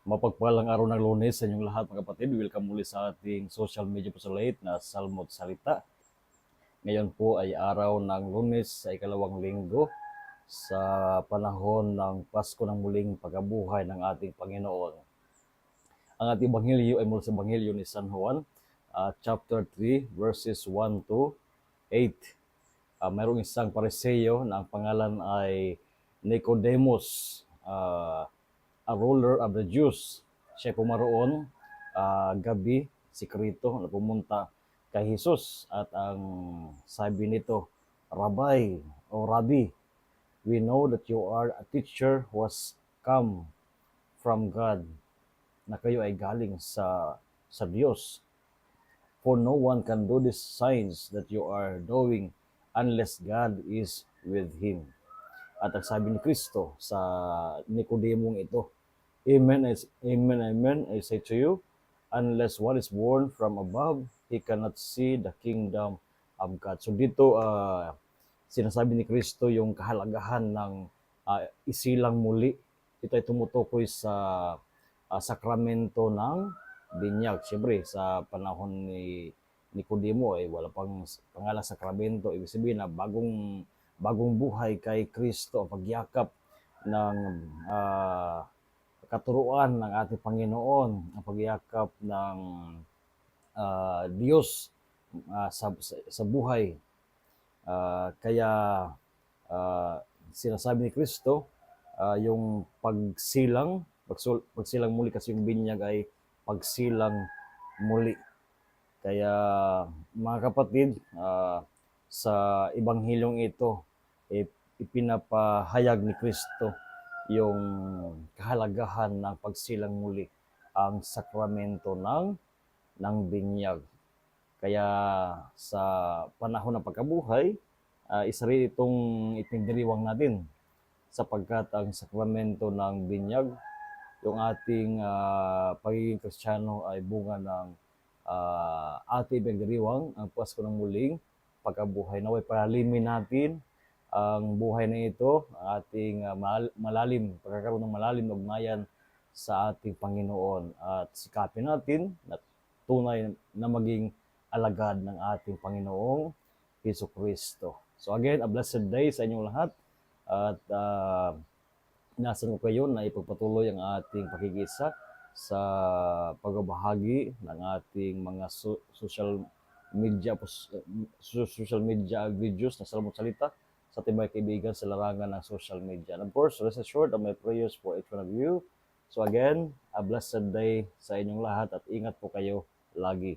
Mapagpalang araw ng Lunes sa inyong lahat mga kapatid. Welcome muli sa ating social media pasalate na Salmo't Salita. Ngayon po ay araw ng Lunes sa ikalawang linggo sa panahon ng Pasko ng muling pagkabuhay ng ating Panginoon. Ang ating Ebanghelyo ay mula sa Ebanghelyo ni San Juan, chapter 3, verses 1 to 8. Mayroong isang Pariseo na ang pangalan ay Nicodemus, a ruler of the Jews. Siya pumaroon gabi, sikrito na pumunta kay Jesus at ang sabi nito, Rabbi o Rabbi, we know that you are a teacher who has come from God, na kayo ay galing sa Diyos. For no one can do these signs that you are doing unless God is with him. At ang sabi ni Kristo sa Nicodemong ito, Amen, amen, amen, I say to you, unless one is born from above, he cannot see the kingdom of God. So dito, sinasabi ni Kristo yung kahalagahan ng isilang muli. Ito ay tumutukoy sa sakramento ng binyag. Siyempre, sa panahon ni Nicodemo, wala pang pangalang sakramento. Ibig sabihin na bagong buhay kay Kristo, pagyakap ng katuruan ng ating Panginoon, ang pagyakap ng Diyos sa buhay. Kaya sinasabi ni Kristo, yung pagsilang muli, kasi yung binyag ay pagsilang muli. Kaya mga kapatid, sa Ebanghelyong ito, ipinapahayag ni Kristo yung kahalagahan ng pagsilang muli, ang sakramento ng binyag. Kaya sa panahon ng pagkabuhay, isa rin itong ipinagdiriwang natin, sapagkat ang sakramento ng binyag, yung ating pagiging Kristiyano ay bunga ng ating ipinagdiriwang, ang Pasko ng muling pagkabuhay. Naway palalimin natin ang buhay na ito, ang ating pagkakaroon ng malalim na ugnayan sa ating Panginoon, at sikapin natin na tunay na maging alagad ng ating Panginoong Jesucristo. So again, a blessed day sa inyong lahat, at inasan ko kayo na ipagpatuloy ang ating pakikisa sa pagbabahagi ng ating mga social media videos na Salmo't Salita sa ating mga kaibigan sa larangan ng social media. And of course, rest assured of my prayers for each one of you. So again, a blessed day sa inyong lahat, at ingat po kayo lagi.